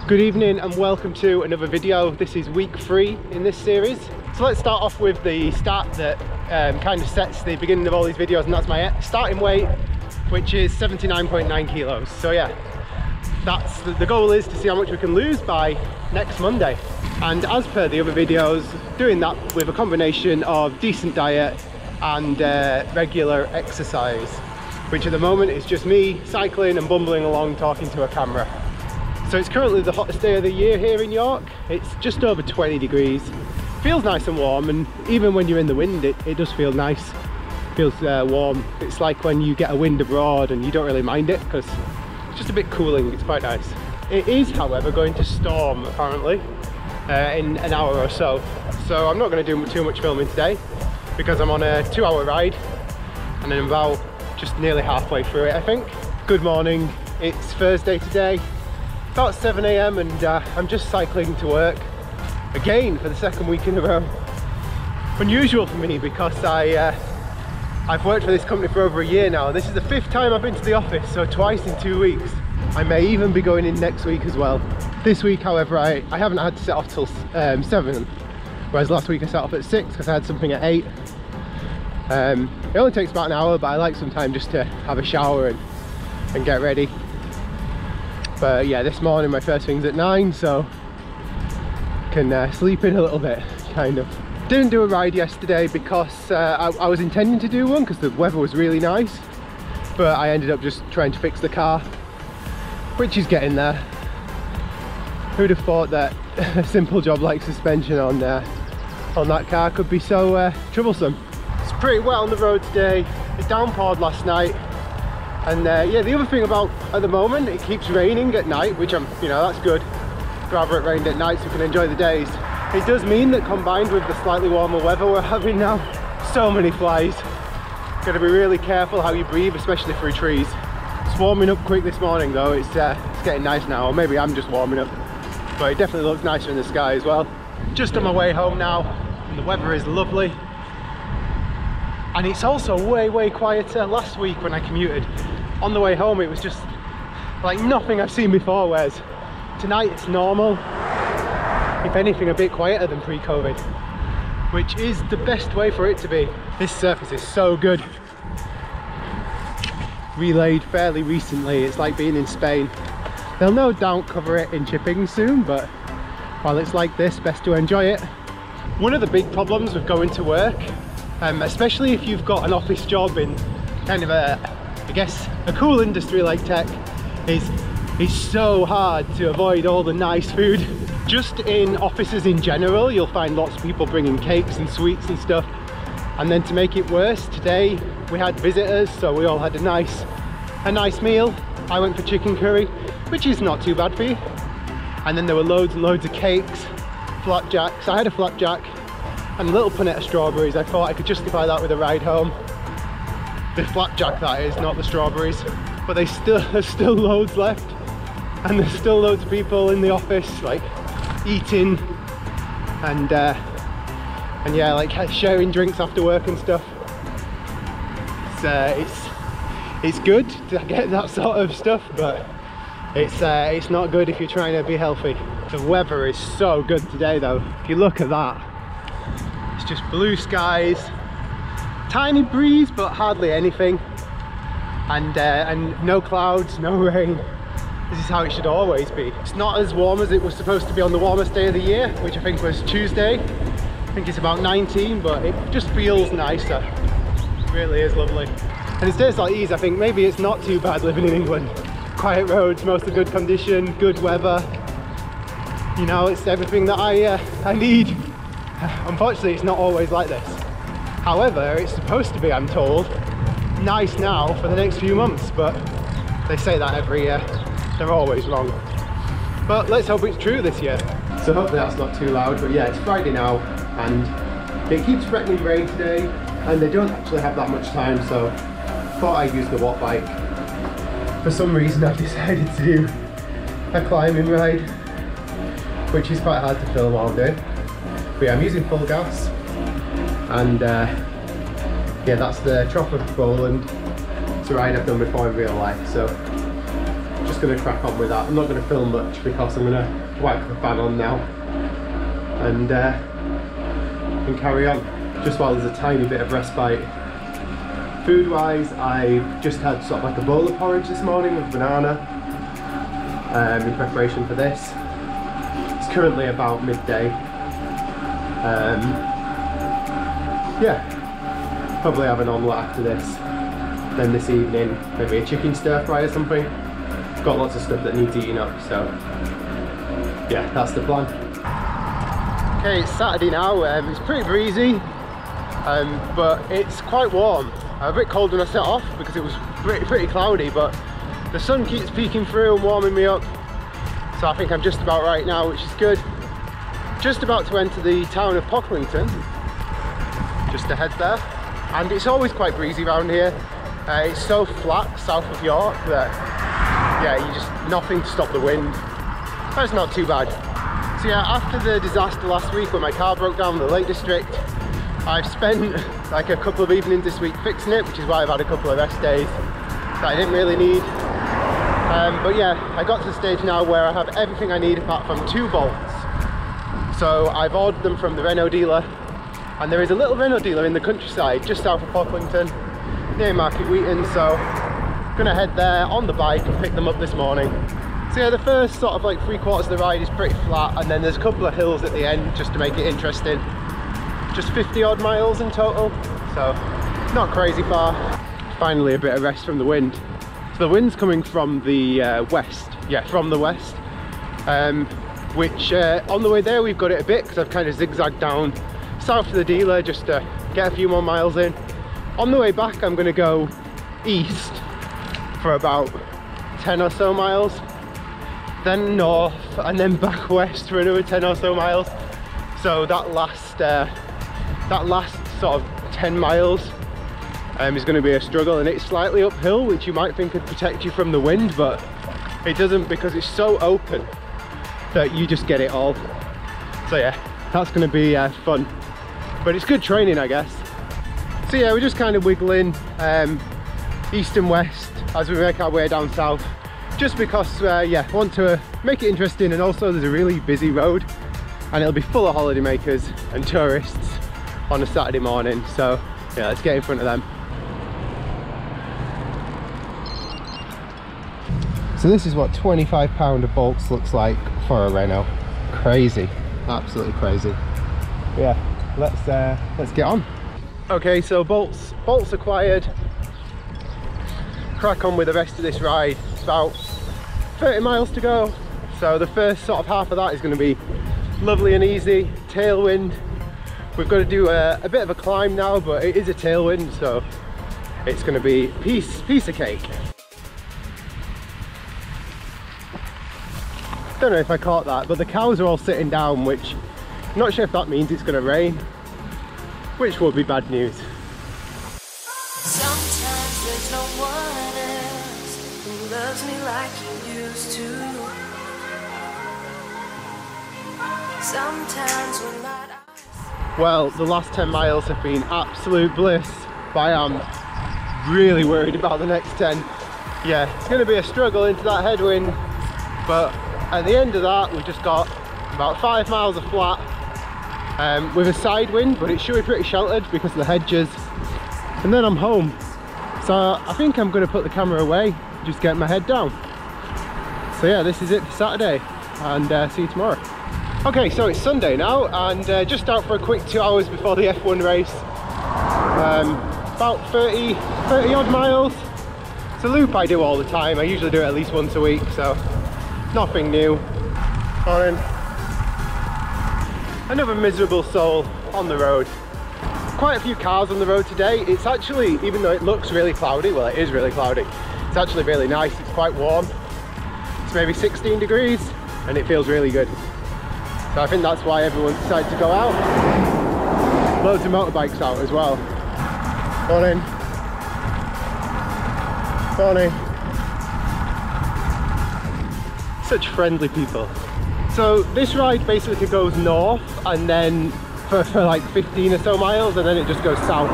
Good evening and welcome to another video. This is week 3 in this series. So let's start off with the start that kind of sets the beginning of all these videos, and that's my starting weight, which is 79.9 kilos. So yeah, that's the goal, is to see how much we can lose by next Monday. And as per the other videos, doing that with a combination of decent diet and regular exercise, which at the moment is just me cycling and bumbling along talking to a camera. So it's currently the hottest day of the year here in York. It's just over 20 degrees. Feels nice and warm, and even when you're in the wind it does feel nice. Feels warm. It's like when you get a wind abroad and you don't really mind it because it's just a bit cooling. It's quite nice. It is, however, going to storm apparently in an hour or so. So I'm not going to do too much filming today because I'm on a 2-hour ride and I'm about just nearly halfway through it, I think. Good morning. It's Thursday today. About 7 AM and I'm just cycling to work again for the second week in a row. Unusual for me because I've worked for this company for over a year now, and this is the 5th time I've been to the office, so twice in 2 weeks. I may even be going in next week as well. This week, however, I haven't had to set off till 7, whereas last week I set off at 6 because I had something at 8. It only takes about an hour, but I like some time just to have a shower and get ready. But yeah, this morning my first thing's at 9, so can sleep in a little bit, kind of. Didn't do a ride yesterday because I was intending to do one because the weather was really nice, but I ended up just trying to fix the car, which is getting there. Who'd have thought that a simple job like suspension on that car could be so troublesome. It's pretty wet on the road today. It downpoured last night. And yeah, the other thing about at the moment, it keeps raining at night, which that's good. Rather it rained at night so we can enjoy the days. It does mean that combined with the slightly warmer weather we're having now, so many flies. Got to be really careful how you breathe, especially through trees. It's warming up quick this morning though. It's getting nice now, or maybe I'm just warming up. But it definitely looks nicer in the sky as well. Just on my way home now, and the weather is lovely. And it's also way quieter. Last week when I commuted, on the way home it was just like nothing I've seen before, whereas tonight it's normal. If anything, a bit quieter than pre-COVID, which is the best way for it to be. This surface is so good. Relayed fairly recently, it's like being in Spain. They'll no doubt cover it in chipping soon, but while it's like this, best to enjoy it. One of the big problems with going to work, especially if you've got an office job in kind of I guess a cool industry like tech, is it's so hard to avoid all the nice food. Just in offices in general, you'll find lots of people bringing cakes and sweets and stuff. And then to make it worse, today we had visitors, so we all had a nice meal. I went for chicken curry, which is not too bad for you. And then there were loads and loads of cakes, flapjacks. I had a flapjack and a little punnet of strawberries. I thought I could justify that with a ride home. The flapjack, that is, not the strawberries. But there's still loads left, and there's still loads of people in the office like eating and yeah, like sharing drinks after work and stuff. It's good to get that sort of stuff, but it's not good if you're trying to be healthy. The weather is so good today though. If you look at that, it's just blue skies, tiny breeze but hardly anything, and no clouds, no rain. This is how it should always be. It's not as warm as it was supposed to be on the warmest day of the year, which I think was Tuesday. I think it's about 19, but it just feels nicer. It really is lovely. And it's days like these, I think maybe it's not too bad living in England. Quiet roads, mostly good condition, good weather. You know, it's everything that I need. Unfortunately, it's not always like this. However, it's supposed to be, I'm told, nice now for the next few months, but they say that every year. They're always wrong. But let's hope it's true this year. So hopefully that's not too loud, but yeah, it's Friday now, and it keeps threatening rain today, and they don't actually have that much time, so thought I'd use the watt bike. For some reason I've decided to do a climbing ride, which is quite hard to film all day. But yeah, I'm using full gas, and yeah, that's the Trop of Poland. It's a ride I've done before in real life, so just going to crack on with that. I'm not going to film much because I'm going to whack the fan on now and carry on, just while there's a tiny bit of respite. Food wise, I've just had sort of like a bowl of porridge this morning with banana in preparation for this. It's currently about midday. Yeah, probably have an omelette after this. Then this evening, maybe a chicken stir fry or something. Got lots of stuff that needs eating up, so yeah, that's the plan. Okay, it's Saturday now. It's pretty breezy, but it's quite warm. A bit cold when I set off because it was pretty cloudy, but the sun keeps peeking through and warming me up. So I think I'm just about right now, which is good. Just about to enter the town of Pocklington, just ahead there. And it's always quite breezy around here. It's so flat south of York that, yeah, you just nothing to stop the wind. But it's not too bad. So yeah, after the disaster last week when my car broke down in the Lake District, I've spent like a couple of evenings this week fixing it, which is why I've had a couple of rest days that I didn't really need. But yeah, I got to the stage now where I have everything I need apart from 2 bolts. So I've ordered them from the Renault dealer, and there is a little Renault dealer in the countryside just south of Pocklington near Market Wheaton, so I'm gonna head there on the bike and pick them up this morning. So yeah, the first sort of like 3/4 of the ride is pretty flat, and then there's a couple of hills at the end just to make it interesting. Just 50 odd miles in total, so not crazy far. Finally a bit of rest from the wind. So the wind's coming from the west, yeah, from the west, which on the way there we've got it a bit because I've kind of zigzagged down south of the dealer just to get a few more miles in. On the way back I'm going to go east for about 10 or so miles, then north, and then back west for another 10 or so miles. So that last sort of 10 miles is going to be a struggle, and it's slightly uphill, which you might think could protect you from the wind, but it doesn't, because it's so open that you just get it all. So yeah, that's going to be fun, but it's good training, I guess. So yeah, we're just kind of wiggling east and west as we make our way down south, just because yeah, I want to make it interesting, and also there's a really busy road and it'll be full of holidaymakers and tourists on a Saturday morning. So yeah, let's get in front of them. So this is what 25 pound of bolts looks like for a Renault. Crazy, absolutely crazy. Yeah, let's get on. Okay, so bolts acquired. Crack on with the rest of this ride. It's about 30 miles to go, so the first sort of half of that is going to be lovely and easy. Tailwind. We've got to do a bit of a climb now, but it is a tailwind, so it's going to be piece of cake. Don't know if I caught that, but the cows are all sitting down, which I'm not sure if that means it's going to rain, which would be bad news. Sometimes there's no one else who loves me like you used to. Sometimes when light eyes... Well, the last 10 miles have been absolute bliss, but I am really worried about the next 10. Yeah, it's going to be a struggle into that headwind, but at the end of that we've just got about 5 miles of flat with a side wind, but it should be pretty sheltered because of the hedges, and then I'm home. So I think I'm going to put the camera away, just get my head down. So yeah, this is it for Saturday, and see you tomorrow. Okay, so it's Sunday now, and just out for a quick 2 hours before the F1 race. About 30 odd miles. It's a loop I do all the time. I usually do it at least once a week, so nothing new. Morning. Another miserable soul on the road. Quite a few cars on the road today. It's actually, even though it looks really cloudy, well, it is really cloudy, it's actually really nice. It's quite warm. It's maybe 16 degrees and it feels really good. So I think that's why everyone decided to go out. Loads of motorbikes out as well. Morning. Morning. Such friendly people. So this ride basically goes north, and then for like 15 or so miles, and then it just goes south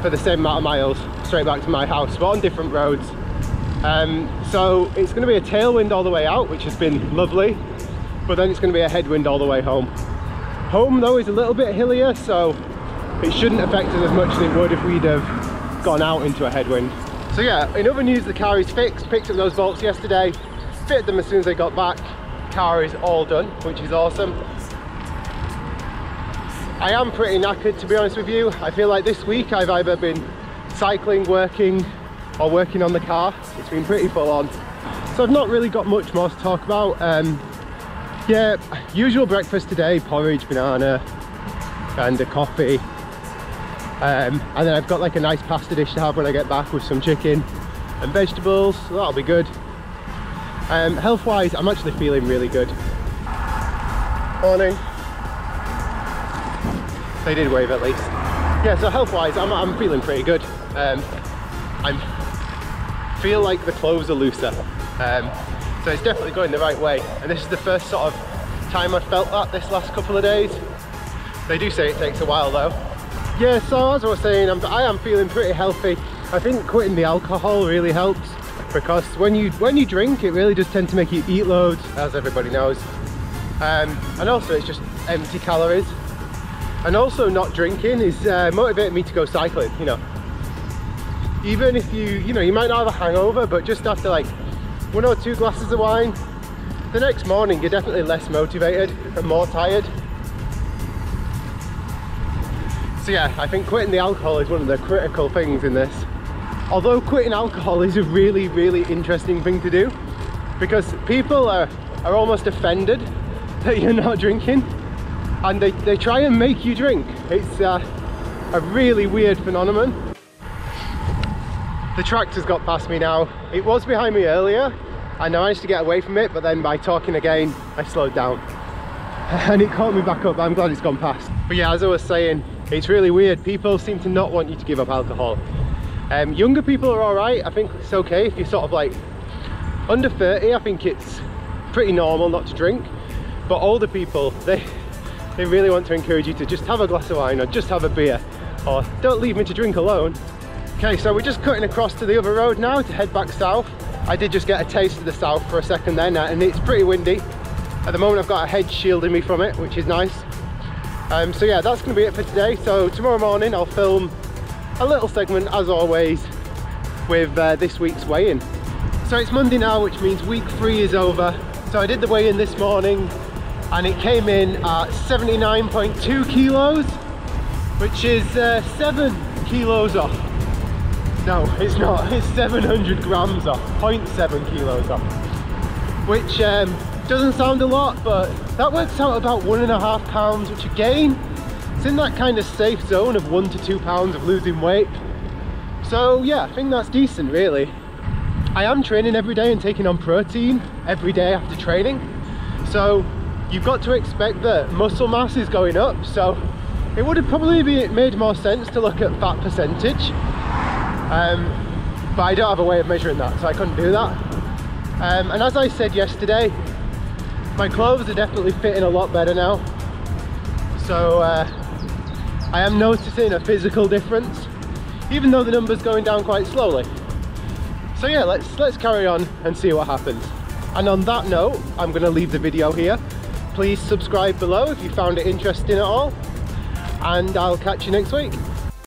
for the same amount of miles straight back to my house, but on different roads. So it's going to be a tailwind all the way out, which has been lovely, but then it's going to be a headwind all the way home. Home though is a little bit hillier, so it shouldn't affect us as much as it would if we'd have gone out into a headwind. So yeah, in other news, the car is fixed. Picked up those bolts yesterday, fitted them as soon as I got back. Car is all done, which is awesome. I am pretty knackered, to be honest with you. I feel like this week I've either been cycling, working, or working on the car. It's been pretty full on. So I've not really got much more to talk about. Yeah, usual breakfast today, porridge, banana, and a coffee. And then I've got like a nice pasta dish to have when I get back with some chicken and vegetables, so that'll be good. Health-wise, I'm actually feeling really good. Morning. They did wave at least. Yeah, so health-wise, I'm feeling pretty good. I feel like the clothes are looser. So it's definitely going the right way. And this is the first sort of time I've felt that this last couple of days. They do say it takes a while though. Yeah, so as I was saying, I am feeling pretty healthy. I think quitting the alcohol really helps, because when you drink, it really does tend to make you eat loads, as everybody knows. And also it's just empty calories. And also not drinking is motivating me to go cycling, you know. Even if you might not have a hangover, but just after like 1 or 2 glasses of wine, the next morning you're definitely less motivated and more tired. So yeah, I think quitting the alcohol is one of the critical things in this. Although quitting alcohol is a really, really interesting thing to do, because people are almost offended that you're not drinking, and they try and make you drink. It's a really weird phenomenon. The tractor's got past me now. It was behind me earlier and I managed to get away from it, but then by talking again I slowed down and it caught me back up. I'm glad it's gone past. But yeah, as I was saying, it's really weird. People seem to not want you to give up alcohol. Younger people are alright. I think it's okay if you're sort of like under 30. I think it's pretty normal not to drink, but older people, they really want to encourage you to just have a glass of wine or just have a beer, or don't leave me to drink alone. Okay, so we're just cutting across to the other road now to head back south. I did just get a taste of the south for a second then, and it's pretty windy. At the moment I've got a hedge shielding me from it, which is nice. So yeah, that's going to be it for today. So tomorrow morning I'll film a little segment, as always, with this week's weigh-in. So it's Monday now, which means week 3 is over. So I did the weigh-in this morning and it came in at 79.2 kilos, which is 7 kilos off. No, it's not. It's 700 grams off, 0.7 kilos off, which doesn't sound a lot, but that works out about 1.5 pounds, which again, it's in that kind of safe zone of 1 to 2 pounds of losing weight. So yeah, I think that's decent, really. I am training every day and taking on protein every day after training, so you've got to expect that muscle mass is going up. So it would have probably made more sense to look at fat percentage. But I don't have a way of measuring that, so I couldn't do that. And as I said yesterday, my clothes are definitely fitting a lot better now. So I am noticing a physical difference, even though the number's going down quite slowly. So yeah, let's carry on and see what happens. And on that note, I'm going to leave the video here. Please subscribe below if you found it interesting at all, and I'll catch you next week.